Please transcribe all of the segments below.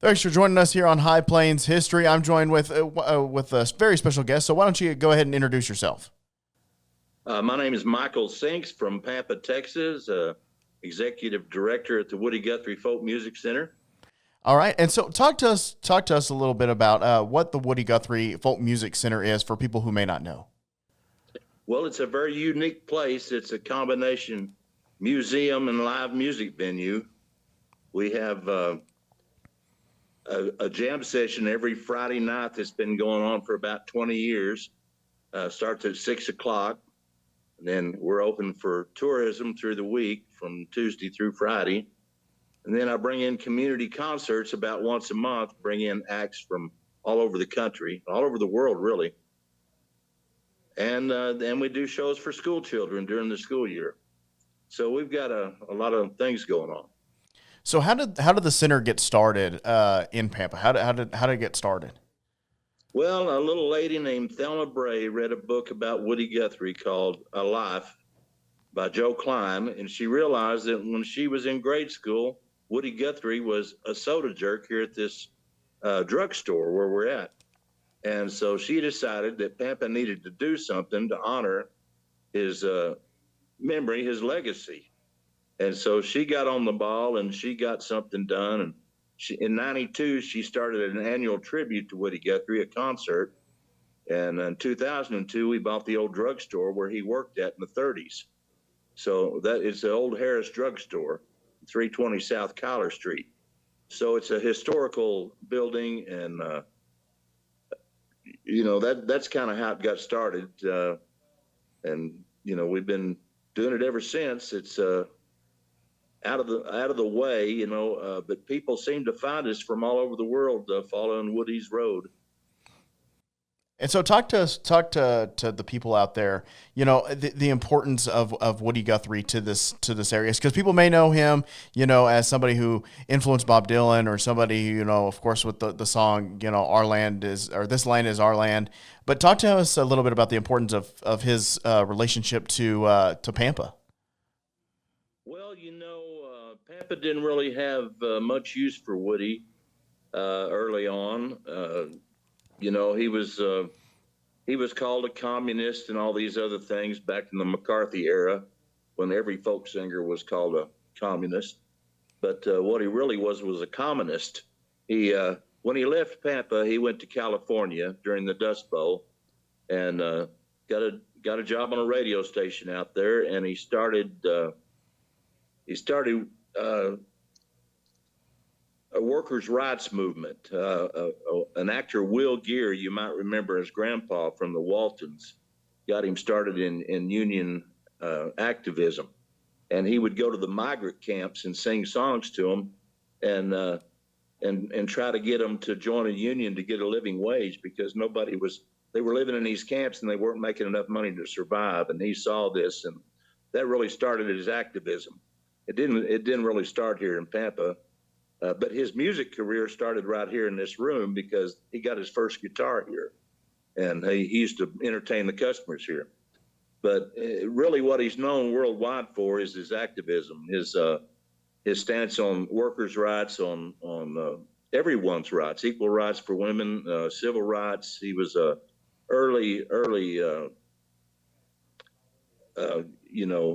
Thanks for joining us here on High Plains History. I'm joined with a very special guest. So why don't you go ahead and introduce yourself? My name is Michael Sinks from Pampa, Texas, executive director at the Woody Guthrie Folk Music Center. All right, and so talk to us a little bit about what the Woody Guthrie Folk Music Center is for people who may not know. Well, it's a very unique place. It's a combination museum and live music venue. We have a jam session every Friday night that's been going on for about 20 years. Starts at 6 o'clock. And then we're open for tourism through the week from Tuesday through Friday. And then I bring in community concerts about once a month, bring in acts from all over the country, all over the world, really. And then we do shows for school children during the school year. So we've got a lot of things going on. So how did the center get started in Pampa? How did it get started? Well, a little lady named Thelma Bray read a book about Woody Guthrie called A Life by Joe Klein, and she realized that when she was in grade school, Woody Guthrie was a soda jerk here at this drugstore where we're at. And so she decided that Pampa needed to do something to honor his memory, his legacy. And so she got on the ball and she got something done. And in 92, she started an annual tribute to Woody Guthrie, a concert. And in 2002, we bought the old drugstore where he worked at in the 30s. So that is the old Harris drugstore, 320 South Kyler Street. So it's a historical building, and that's kind of how it got started. And we've been doing it ever since. It's out of the way, but people seem to find us from all over the world following Woody's road. And so talk to the people out there, the importance of Woody Guthrie to this area, because people may know him, as somebody who influenced Bob Dylan, or somebody, of course, with the song, Our Land is, or This Land is Our Land. But talk to us a little bit about the importance of his relationship to Pampa. Well, Pampa didn't really have much use for Woody early on. He was called a communist and all these other things back in the McCarthy era, when every folk singer was called a communist. But what he really was a communist. When he left Pampa, he went to California during the Dust Bowl, and got a job on a radio station out there, and he started a workers' rights movement. An actor, Will Gear, you might remember his grandpa from the Waltons, got him started in union activism. And he would go to the migrant camps and sing songs to them, and try to get them to join a union to get a living wage, because they were living in these camps and they weren't making enough money to survive. And he saw this, and that really started his activism. It didn't really start here in Pampa. But his music career started right here in this room, because he got his first guitar here, and he used to entertain the customers here. But really what he's known worldwide for is his activism, his stance on workers' rights, on everyone's rights, equal rights for women, civil rights. He was a early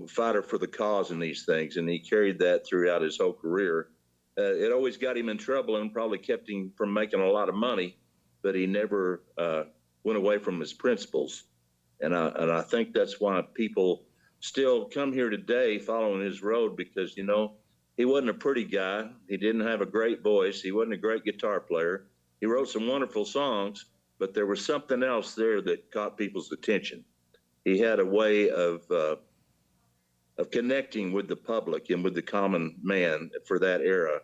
fighter for the cause in these things, and he carried that throughout his whole career. It always got him in trouble and probably kept him from making a lot of money, but he never went away from his principles. And I think that's why people still come here today following his road, because, he wasn't a pretty guy. He didn't have a great voice. He wasn't a great guitar player. He wrote some wonderful songs, but there was something else there that caught people's attention. He had a way of connecting with the public and with the common man for that era.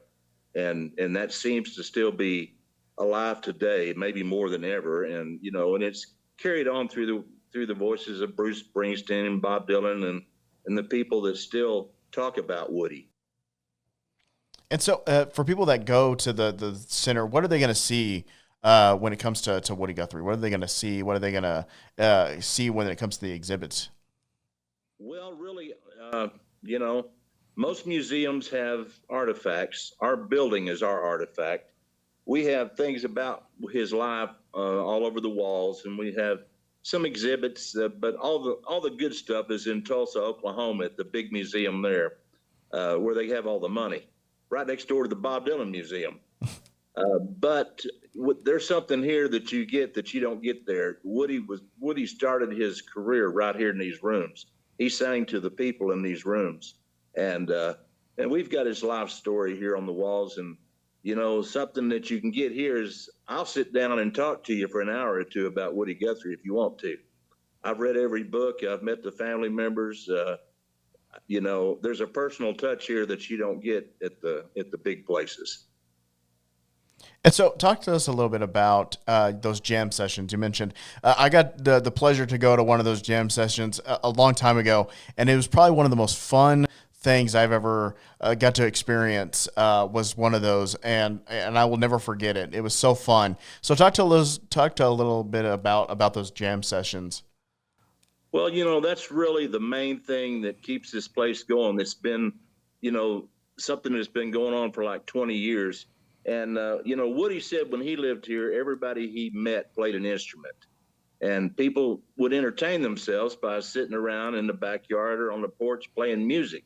And that seems to still be alive today, maybe more than ever. And, and it's carried on through the voices of Bruce Springsteen and Bob Dylan and the people that still talk about Woody. And so for people that go to the center, what are they going to see when it comes to Woody Guthrie? What are they going to see? What are they going to see when it comes to the exhibits? Well, really, most museums have artifacts. Our building is our artifact. we have things about his life all over the walls, and we have some exhibits. But all the good stuff is in Tulsa, Oklahoma, at the big museum there, where they have all the money, right next door to the Bob Dylan Museum. But there's something here that you get that you don't get there. Woody started his career right here in these rooms. He sang to the people in these rooms, and we've got his life story here on the walls. And something that you can get here is I'll sit down and talk to you for an hour or two about Woody Guthrie if you want to. I've read every book. I've met the family members. There's a personal touch here that you don't get at the big places. And so, talk to us a little bit about those jam sessions you mentioned. I got the pleasure to go to one of those jam sessions a long time ago, and it was probably one of the most fun things I've ever got to experience. Was one of those, and I will never forget it. It was so fun. So, talk to a little bit about those jam sessions. Well, that's really the main thing that keeps this place going. It's been, something that's been going on for like 20 years. And, Woody said when he lived here, everybody he met played an instrument. And people would entertain themselves by sitting around in the backyard or on the porch playing music.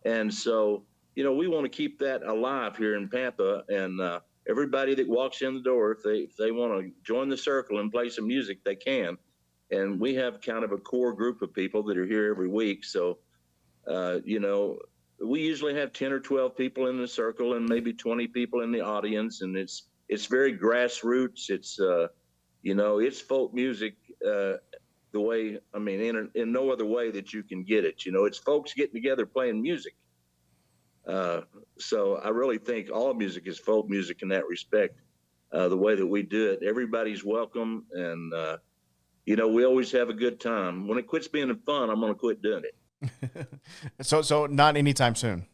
And so, we want to keep that alive here in Pampa. And everybody that walks in the door, if they want to join the circle and play some music, they can. And we have kind of a core group of people that are here every week. So, we usually have 10 or 12 people in the circle and maybe 20 people in the audience. And it's very grassroots. It's folk music the way, in no other way that you can get it. It's folks getting together playing music. So I really think all music is folk music in that respect, the way that we do it. Everybody's welcome, and we always have a good time. When it quits being fun, I'm going to quit doing it. So not anytime soon.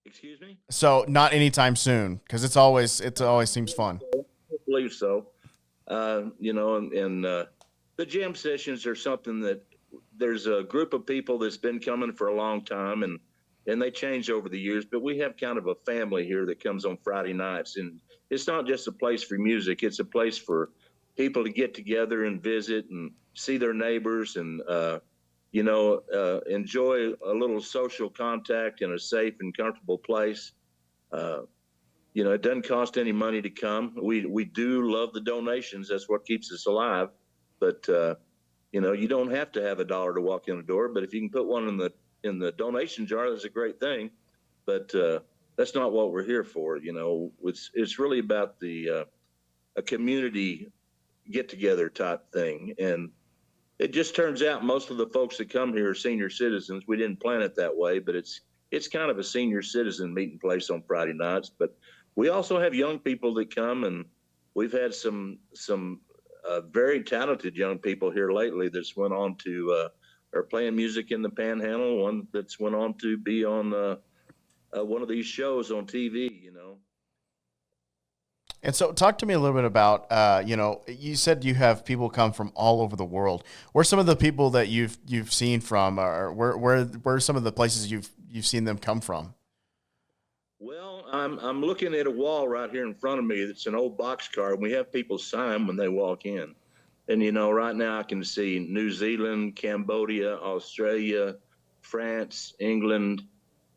Excuse me? So not anytime soon, because it always seems fun. I believe so. The jam sessions are something that there's a group of people that's been coming for a long time, and they change over the years, but we have kind of a family here that comes on Friday nights, and it's not just a place for music. It's a place for people to get together and visit and see their neighbors and, enjoy a little social contact in a safe and comfortable place. It doesn't cost any money to come. We do love the donations. That's what keeps us alive. But, you don't have to have $1 to walk in the door, but if you can put one in the donation jar, that's a great thing. But that's not what we're here for. It's really about a community get together type thing. And it just turns out most of the folks that come here are senior citizens. We didn't plan it that way, but it's kind of a senior citizen meeting place on Friday nights. But we also have young people that come, and we've had some very talented young people here lately that's went on to are playing music in the Panhandle. One that's went on to be on one of these shows on TV. And so, talk to me a little bit about, you said you have people come from all over the world. Where are some of the people that you've seen from, or where are some of the places you've seen them come from? Well, I'm looking at a wall right here in front of me. That's an old boxcar, and we have people sign when they walk in. And right now I can see New Zealand, Cambodia, Australia, France, England,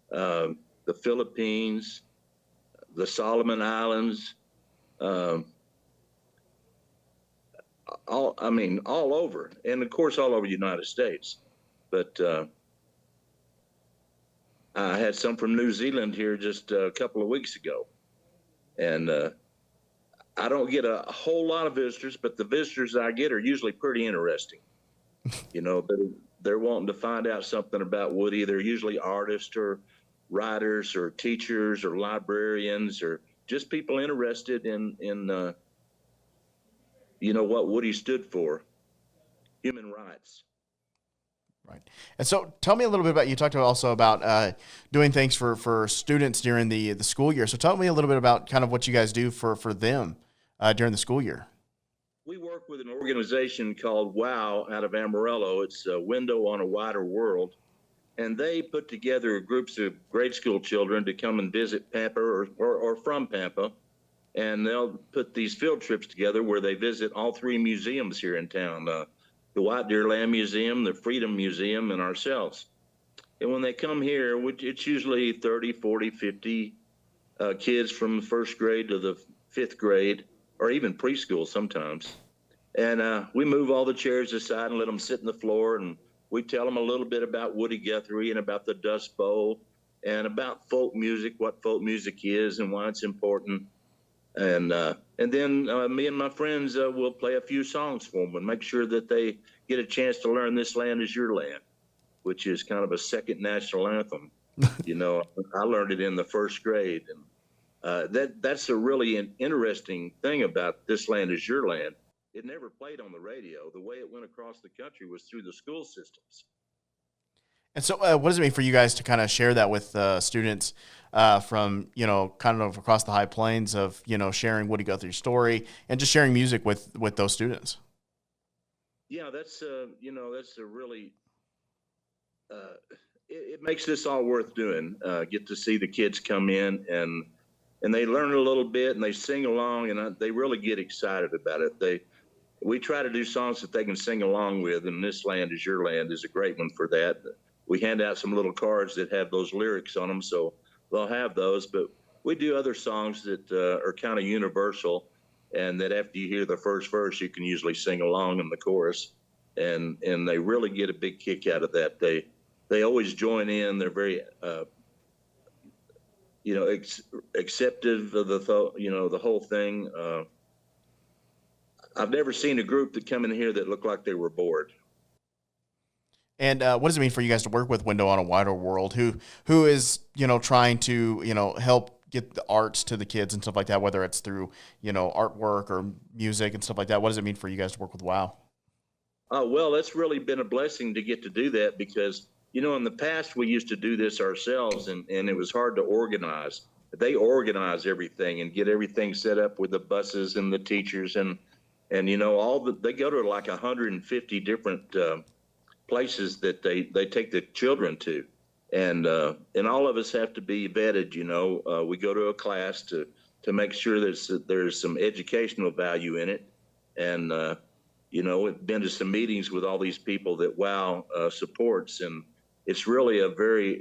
the Philippines, the Solomon Islands. All over, and of course all over the United States. But I had some from New Zealand here just a couple of weeks ago, and I don't get a whole lot of visitors, but the visitors I get are usually pretty interesting. They're wanting to find out something about Woody. They're usually artists or writers or teachers or librarians or just people interested in what Woody stood for, human rights. Right. And so, tell me a little bit about, you talked also about doing things for students during the school year. So tell me a little bit about kind of what you guys do for them during the school year. We work with an organization called WOW out of Amarillo. It's a window on a wider world. and they put together groups of grade school children to come and visit Pampa or from Pampa. And they'll put these field trips together where they visit all three museums here in town, the White Deer Land Museum, the Freedom Museum, and ourselves. And when they come here, it's usually 30, 40, 50 kids from the first grade to the fifth grade, or even preschool sometimes. And we move all the chairs aside and let them sit on the floor, and we tell them a little bit about Woody Guthrie and about the Dust Bowl and about folk music, what folk music is and why it's important. And then me and my friends will play a few songs for them and make sure that they get a chance to learn "This Land Is Your Land," which is kind of a second national anthem. I learned it in the first grade, and that's a really interesting thing about "This Land Is Your Land." It never played on the radio. The way it went across the country was through the school systems. And so, what does it mean for you guys to kind of share that with students from, kind of across the high plains of, sharing Woody Guthrie's story and just sharing music with those students? Yeah, that's a really, it makes this all worth doing. Get to see the kids come in and they learn a little bit and they sing along, and they really get excited about it. We try to do songs that they can sing along with, and "This Land Is Your Land" is a great one for that. We hand out some little cards that have those lyrics on them, so they'll have those. But we do other songs that are kind of universal, and that after you hear the first verse, you can usually sing along in the chorus, and they really get a big kick out of that. They always join in. They're very acceptive of the whole thing. I've never seen a group that come in here that looked like they were bored. And what does it mean for you guys to work with Window on a Wider World, who is, trying to, help get the arts to the kids and stuff like that, whether it's through, artwork or music and stuff like that? What does it mean for you guys to work with WOW? Well, that's really been a blessing to get to do that because, in the past we used to do this ourselves and it was hard to organize. They organize everything and get everything set up with the buses and the teachers and they go to like 150 different places that they take the children to, and all of us have to be vetted. We go to a class to make sure there's some educational value in it, and we've been to some meetings with all these people that WOW supports, and it's really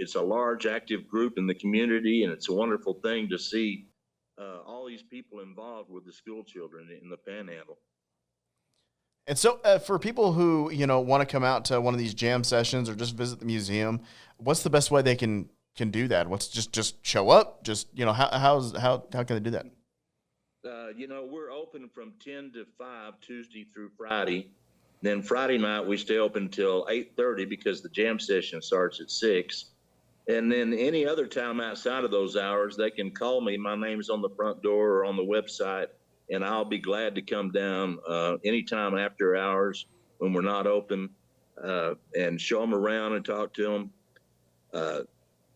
it's a large active group in the community, and it's a wonderful thing to see all these people involved with the school children in the Panhandle. And so for people who, want to come out to one of these jam sessions or just visit the museum, what's the best way they can do that? What's just show up? Just, how can they do that? We're open from 10 to 5 Tuesday through Friday. Then Friday night we stay open until 8:30 because the jam session starts at 6. And then any other time outside of those hours, they can call me. My name's on the front door or on the website, and I'll be glad to come down anytime after hours when we're not open and show them around and talk to them.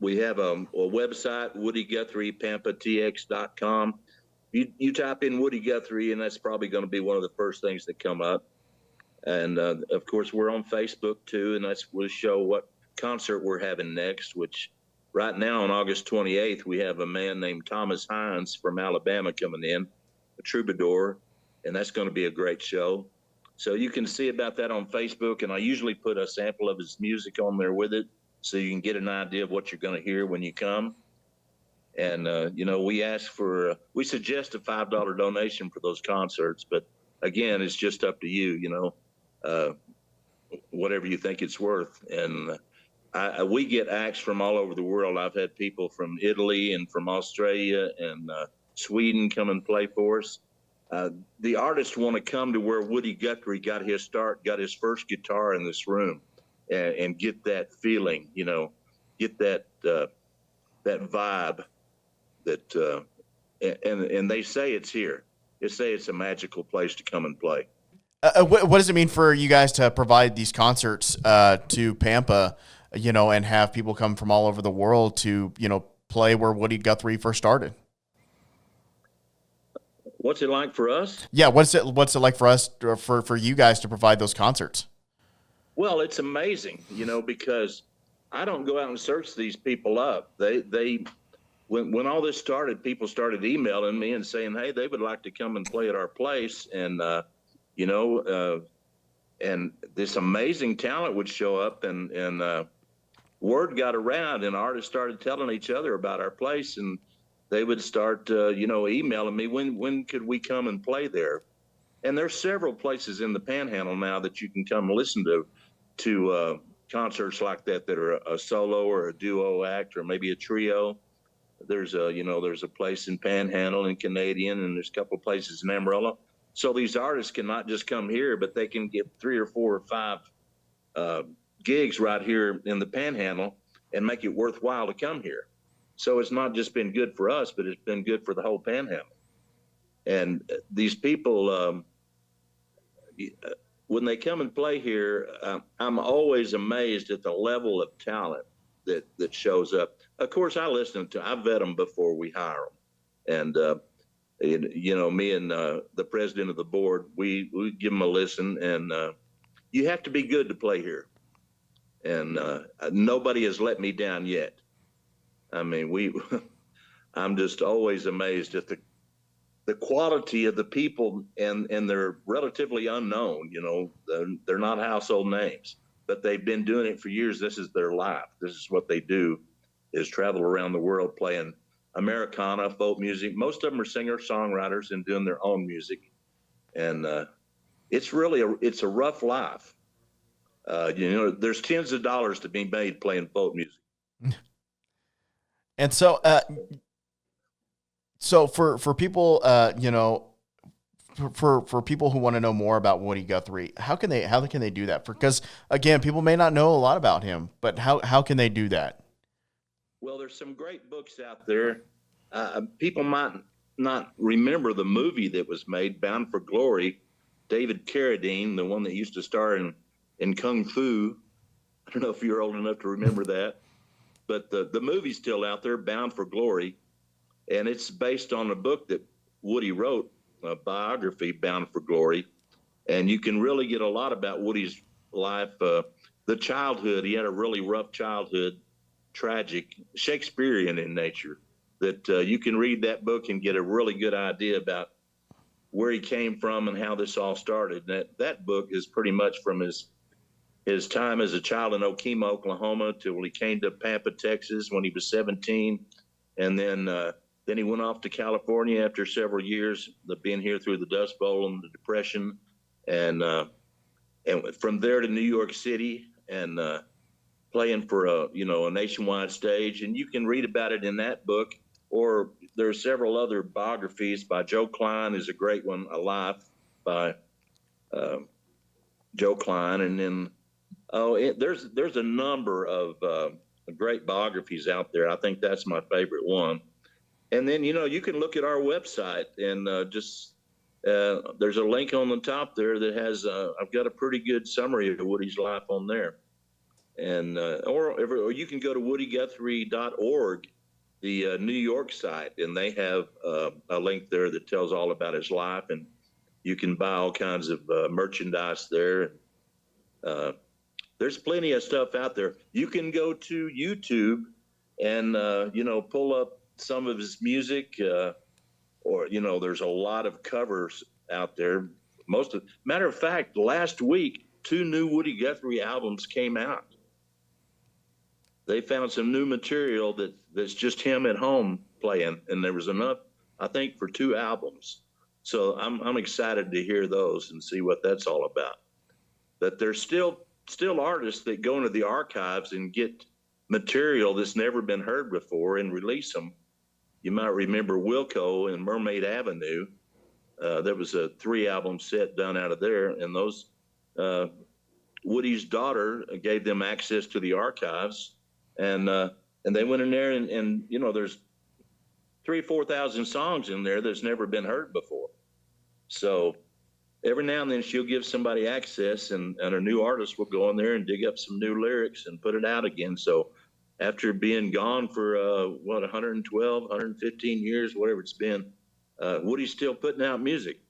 We have a website, WoodyGuthriePampaTX.com. You type in Woody Guthrie, and that's probably going to be one of the first things that come up. And, of course, we're on Facebook, too, and we'll show what concert we're having next, which right now on August 28th, we have a man named Thomas Hines from Alabama coming in, a troubadour, and that's going to be a great show. So you can see about that on Facebook, and I usually put a sample of his music on there with it so you can get an idea of what you're going to hear when you come. And, we suggest a $5 donation for those concerts, but again, it's just up to you, whatever you think it's worth. And we get acts from all over the world. I've had people from Italy and from Australia and Sweden come and play for us. The artists want to come to where Woody Guthrie got his start, got his first guitar in this room, and get that feeling, get that vibe that, and they say it's here. They say it's a magical place to come and play. What does it mean for you guys to provide these concerts to Pampa, and have people come from all over the world to, play where Woody Guthrie first started? What's it like for us? Yeah, what's it like for us, for you guys to provide those concerts? Well, it's amazing, because I don't go out and search these people up. When all this started, people started emailing me and saying, "Hey, they would like to come and play at our place," and you know, and this amazing talent would show up, and word got around, and artists started telling each other about our place, and they would start, emailing me, when could we come and play there? And there's several places in the Panhandle now that you can come listen to concerts like that are a solo or a duo act or maybe a trio. There's a place in Panhandle and Canadian, and there's a couple of places in Amarillo. So these artists can not just come here, but they can get 3 or 4 or 5 uh, gigs right here in the Panhandle and make it worthwhile to come here. So it's not just been good for us, but it's been good for the whole Panhandle. And these people, when they come and play here, I'm always amazed at the level of talent that shows up. Of course, I vet them before we hire them, and me and the president of the board, we give them a listen, and you have to be good to play here, and nobody has let me down yet. I mean, I'm just always amazed at the quality of the people, and they're relatively unknown. They're not household names, but they've been doing it for years. This is their life. This is what they do, is travel around the world playing Americana, folk music. Most of them are singer-songwriters and doing their own music. And it's a rough life. There's tens of dollars to be made playing folk music. And so for people, for people who want to know more about Woody Guthrie, how can they do that? Because again, people may not know a lot about him, but how can they do that? Well, there's some great books out there. People might not remember the movie that was made, Bound for Glory. David Carradine, the one that used to star in Kung Fu. I don't know if you're old enough to remember that, but the movie's still out there, Bound for Glory, and it's based on a book that Woody wrote, a biography, Bound for Glory, and you can really get a lot about Woody's life, the childhood. He had a really rough childhood, tragic, Shakespearean in nature, that you can read that book and get a really good idea about where he came from and how this all started. And that book is pretty much from his time as a child in Okemah, Oklahoma, till he came to Pampa, Texas when he was 17. And then he went off to California after several years of being here through the Dust Bowl and the Depression. And from there to New York City and playing for a nationwide stage. And you can read about it in that book, or there are several other biographies by Joe Klein is a great one, A Life by Joe Klein. And then there's a number of great biographies out there. I think that's my favorite one. And then you can look at our website and there's a link on the top there that has I've got a pretty good summary of Woody's life on there. And or you can go to woodyguthrie.org, the New York site, and they have a link there that tells all about his life, and you can buy all kinds of merchandise there. There's plenty of stuff out there. You can go to YouTube and pull up some of his music, or there's a lot of covers out there. Matter of fact, last week 2 new Woody Guthrie albums came out. They found some new material that's just him at home playing, and there was enough, I think, for 2 albums. So I'm excited to hear those and see what that's all about. But there's still artists that go into the archives and get material that's never been heard before and release them. You might remember Wilco and Mermaid Avenue. There was a 3-album set done out of there, and those Woody's daughter gave them access to the archives. And they went in there and there's 3,000-4,000 songs in there that's never been heard before. So every now and then she'll give somebody access, and a new artist will go in there and dig up some new lyrics and put it out again. So after being gone for 112, 115 years, whatever it's been, Woody's still putting out music.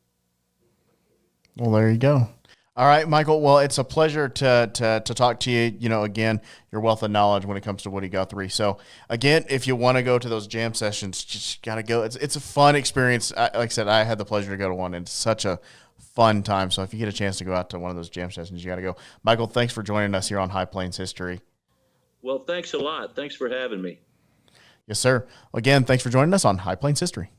Well, there you go. All right, Michael. Well, it's a pleasure to talk to you. Again, your wealth of knowledge when it comes to Woody Guthrie. So, again, if you want to go to those jam sessions, just gotta go. It's a fun experience. Like I said, I had the pleasure to go to one. It's such a fun time. So, if you get a chance to go out to one of those jam sessions, you got to go. Michael, thanks for joining us here on High Plains History. Well, thanks a lot. Thanks for having me. Yes, sir. Again, thanks for joining us on High Plains History.